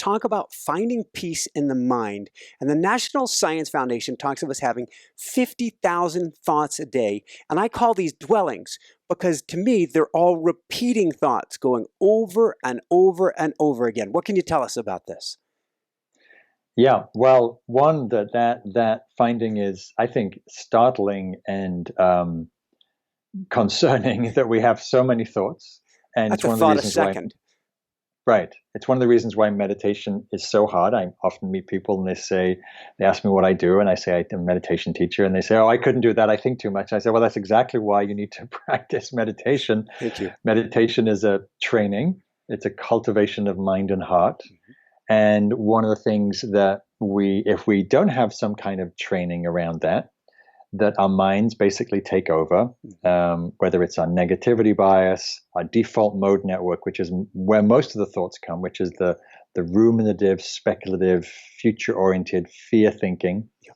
talk about finding peace in the mind. And the National Science Foundation talks of us having 50,000 thoughts a day. And I call these dwellings because to me, they're all repeating thoughts going over and over and over again. What can you tell us about this? Yeah, well, one, that finding is, I think, startling and concerning that we have so many thoughts. And That's it's a one of the thought a reasons why, second. right. It's one of the reasons why meditation is so hard. I often meet people and they ask me what I do, and I say I'm a meditation teacher, and they say, oh, I couldn't do that. I think too much. I say, well, that's exactly why you need to practice meditation. Thank you. Meditation is a training. It's a cultivation of mind and heart. And one of the things that if we don't have some kind of training around that our minds basically take over, whether it's our negativity bias, our default mode network, which is where most of the thoughts come, which is the ruminative, speculative, future-oriented fear thinking. Yep.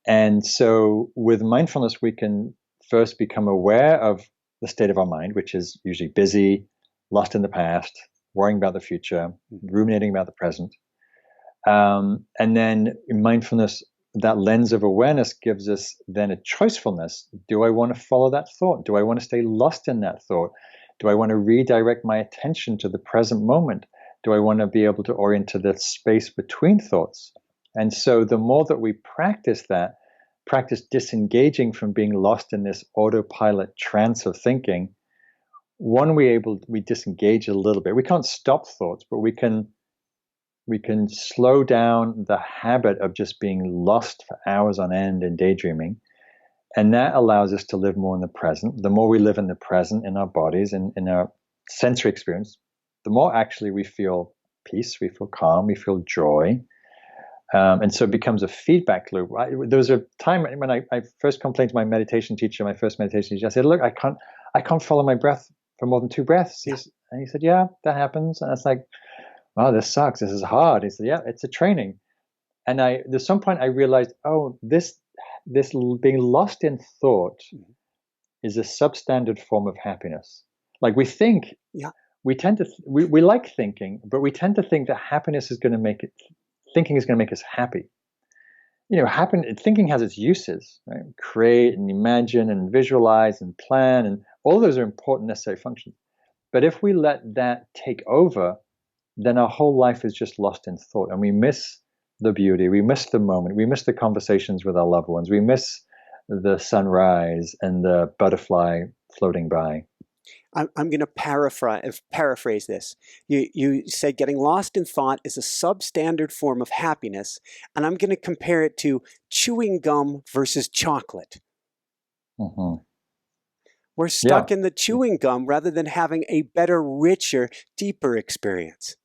And so with mindfulness, we can first become aware of the state of our mind, which is usually busy, lost in the past, worrying about the future, ruminating about the present. And then in mindfulness, that lens of awareness gives us then a choicefulness. Do I want to follow that thought? Do I want to stay lost in that thought? Do I want to redirect my attention to the present moment? Do I want to be able to orient to the space between thoughts? And so the more that we practice disengaging from being lost in this autopilot trance of thinking, one, we disengage a little bit. We can't stop thoughts, but we can slow down the habit of just being lost for hours on end in daydreaming. And that allows us to live more in the present. The more we live in the present in our bodies and in our sensory experience, the more actually we feel peace, we feel calm, we feel joy. And so it becomes a feedback loop. There was a time when I first complained to my meditation teacher, I said, look, I can't follow my breath for more than 2 breaths. And he said, yeah, that happens. And I was like, oh, this sucks. This is hard. He said, yeah, it's a training. And there's some point I realized, oh, this being lost in thought is a substandard form of happiness. Like we think, we tend to, we like thinking, but we tend to think that thinking is going to make us happy. Thinking has its uses, right? Create and imagine and visualize and plan, and all those are important, necessary functions. But if we let that take over, then our whole life is just lost in thought, and we miss the beauty, we miss the moment, we miss the conversations with our loved ones, we miss the sunrise and the butterfly floating by. I'm going to paraphrase this. You said getting lost in thought is a substandard form of happiness, and I'm going to compare it to chewing gum versus chocolate. Mm-hmm. We're stuck in the chewing gum rather than having a better, richer, deeper experience.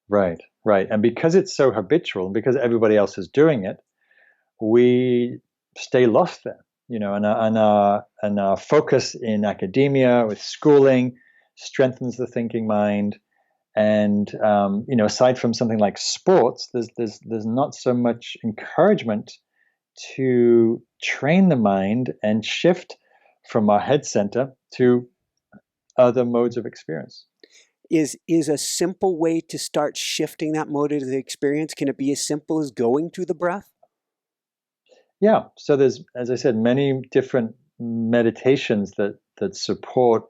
Right. And because it's so habitual, and because everybody else is doing it, we stay lost there. And our focus in academia with schooling strengthens the thinking mind. And aside from something like sports, there's not so much encouragement to train the mind and shift from our head center to other modes of experience. Is a simple way to start shifting that mode of the experience? Can it be as simple as going to the breath? Yeah. So there's, as I said, many different meditations that support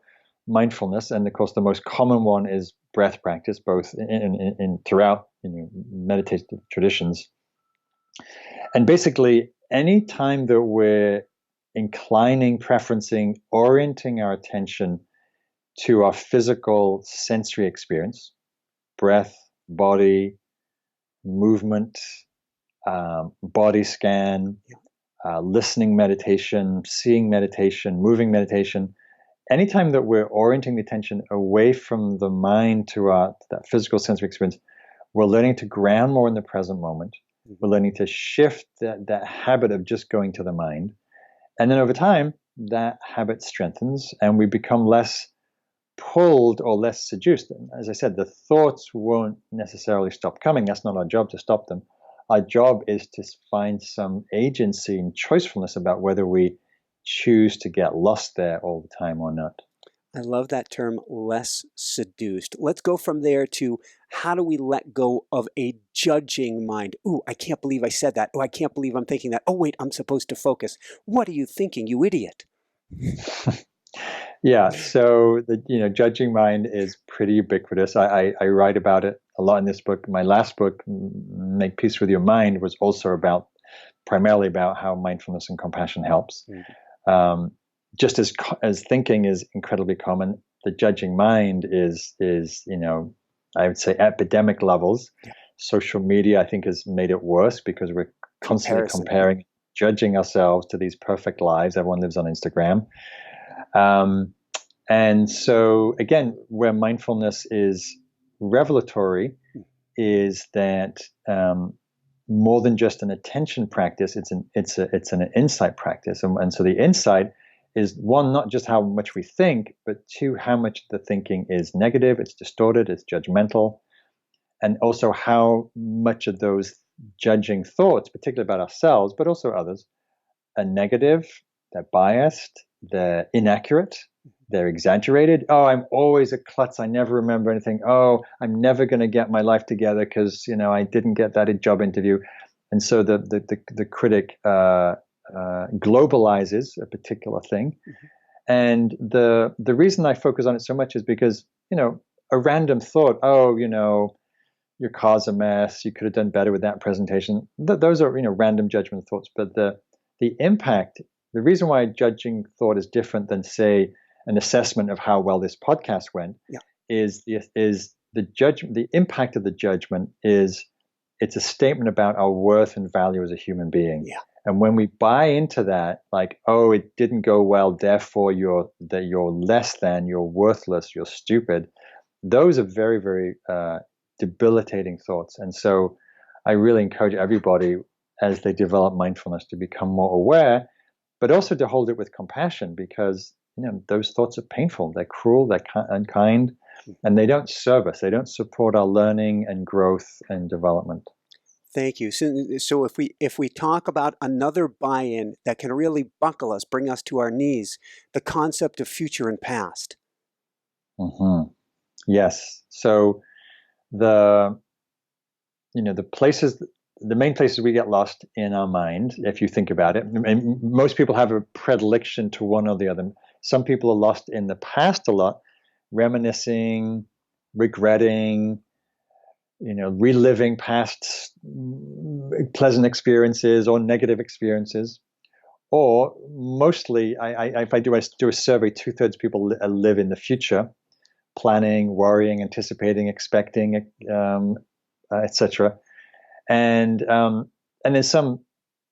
mindfulness, and of course the most common one is breath practice, both in throughout meditative traditions. And basically, any time that we're inclining, preferencing, orienting our attention to our physical sensory experience, breath, body, movement, body scan, listening meditation, seeing meditation, moving meditation. Anytime that we're orienting the attention away from the mind to that physical sensory experience, we're learning to ground more in the present moment. We're learning to shift that habit of just going to the mind. And then over time, that habit strengthens and we become less pulled or less seduced. And as I said, the thoughts won't necessarily stop coming. That's not our job to stop them. Our job is to find some agency and choicefulness about whether we choose to get lost there all the time or not. I love that term, less seduced. Let's go from there to how do we let go of a judging mind? Ooh, I can't believe I said that. Oh, I can't believe I'm thinking that. Oh, wait, I'm supposed to focus. What are you thinking, you idiot? Yeah, so the judging mind is pretty ubiquitous. I write about it a lot in this book. My last book, Make Peace with Your Mind, was also primarily about how mindfulness and compassion helps. Um, just as thinking is incredibly common, the judging mind is I would say epidemic levels. Yeah. Social media, I think, has made it worse because we're constantly Comparison. comparing, judging ourselves to these perfect lives. Everyone lives on Instagram. And so, again, where mindfulness is revelatory is that more than just an attention practice, it's an insight practice. And so the insight is, one, not just how much we think, but two, how much the thinking is negative, it's distorted, it's judgmental, and also how much of those judging thoughts, particularly about ourselves, but also others, are negative, they're biased, they're inaccurate, they're exaggerated. Oh, I'm always a klutz. I never remember anything. Oh, I'm never going to get my life together because I didn't get that job interview. And so the critic globalizes a particular thing. And the reason I focus on it so much is because a random thought. Oh, your car's a mess. You could have done better with that presentation. Those are random judgment thoughts. But the impact. The reason why judging thought is different than, say, an assessment of how well this podcast went, is the judgment. The impact of the judgment is it's a statement about our worth and value as a human being. Yeah. And when we buy into that, like, oh, it didn't go well, therefore you're less than, you're worthless, you're stupid. Those are very, very debilitating thoughts. And so I really encourage everybody as they develop mindfulness to become more aware, but also to hold it with compassion, because those thoughts are painful, they're cruel, they're unkind, and they don't serve us. They don't support our learning and growth and development. Thank you. So if we talk about another buy-in that can really buckle us, bring us to our knees, the concept of future and past. Mm-hmm. Yes. So the main places we get lost in our mind, if you think about it, and most people have a predilection to one or the other. Some people are lost in the past a lot, reminiscing, regretting, reliving past pleasant experiences or negative experiences. Or mostly, if I do a survey, 2/3 people live in the future, planning, worrying, anticipating, expecting, etc. And then some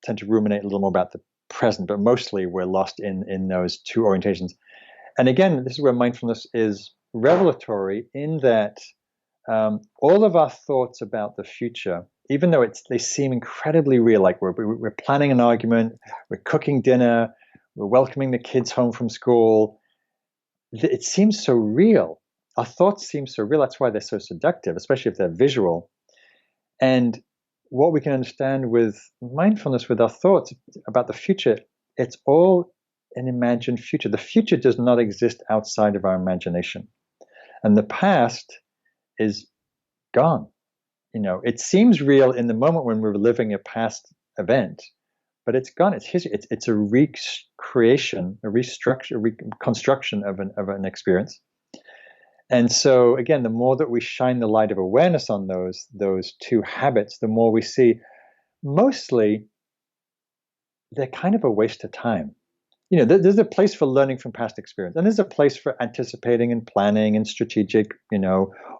tend to ruminate a little more about the present, but mostly we're lost in those two orientations. And again, this is where mindfulness is revelatory, in that all of our thoughts about the future, even though they seem incredibly real, like we're planning an argument, we're cooking dinner, we're welcoming the kids home from school, it seems so real. Our thoughts seem so real. That's why they're so seductive, especially if they're visual. And what we can understand with mindfulness, with our thoughts about the future, it's all an imagined future. The future does not exist outside of our imagination. And the past is gone. It seems real in the moment when we're living a past event, but it's gone. It's history. It's a recreation, a reconstruction of an experience. And so, again, the more that we shine the light of awareness on those two habits, the more we see mostly they're kind of a waste of time. There's a place for learning from past experience, and there's a place for anticipating and planning and strategic,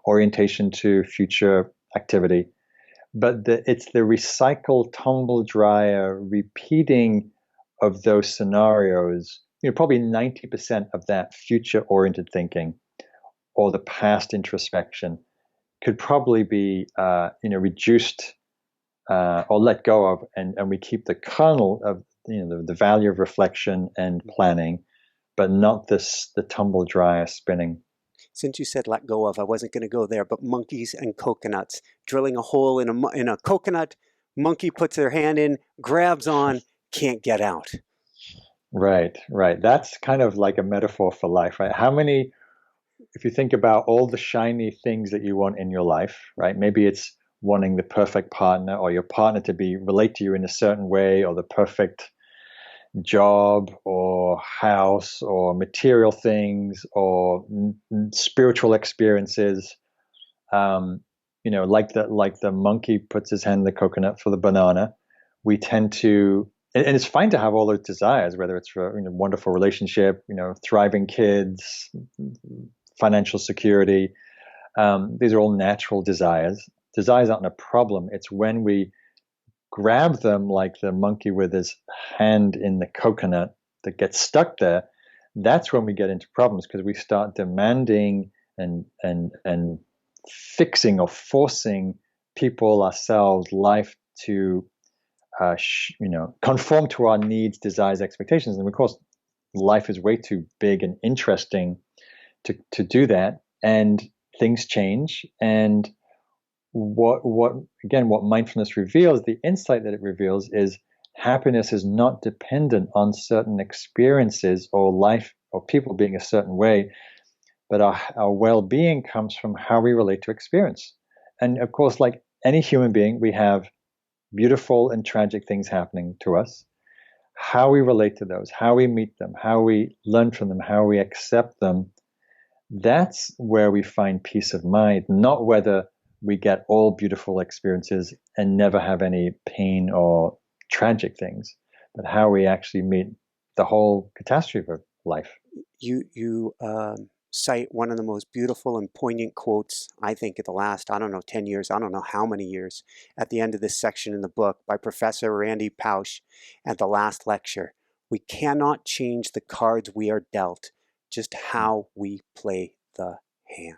orientation to future activity. But it's the recycled, tumble dryer repeating of those scenarios. Probably 90% of that future-oriented thinking, or the past introspection, could probably be reduced or let go of, and we keep the kernel of the value of reflection and planning, but not the tumble dryer spinning. Since you said let go of, I wasn't going to go there, but monkeys and coconuts. Drilling a hole in a coconut, monkey puts their hand in, grabs on, can't get out. Right. That's kind of like a metaphor for life, right? How many if you think about all the shiny things that you want in your life, right? Maybe it's wanting the perfect partner, or your partner to be relate to you in a certain way, or the perfect job or house or material things or spiritual experiences. Like the monkey puts his hand in the coconut for the banana. We tend to, and it's fine to have all those desires, whether it's for a wonderful relationship, thriving kids, financial security. These are all natural desires. Desires aren't a problem. It's when we grab them like the monkey with his hand in the coconut that gets stuck there. That's when we get into problems, because we start demanding and fixing or forcing people, ourselves, life to conform to our needs, desires, expectations. And of course, life is way too big and interesting to do that. And things change. And what mindfulness reveals, the insight that it reveals, is happiness is not dependent on certain experiences or life or people being a certain way, but our well-being comes from how we relate to experience. And of course, like any human being, we have beautiful and tragic things happening to us. How we relate to those, how we meet them, how we learn from them, how we accept them, that's where we find peace of mind, not whether we get all beautiful experiences and never have any pain or tragic things, but how we actually meet the whole catastrophe of life. You cite one of the most beautiful and poignant quotes, I think, of the last, 10 years, I don't know how many years, at the end of this section in the book by Professor Randy Pausch at the last lecture. We cannot change the cards we are dealt, just how we play the hand.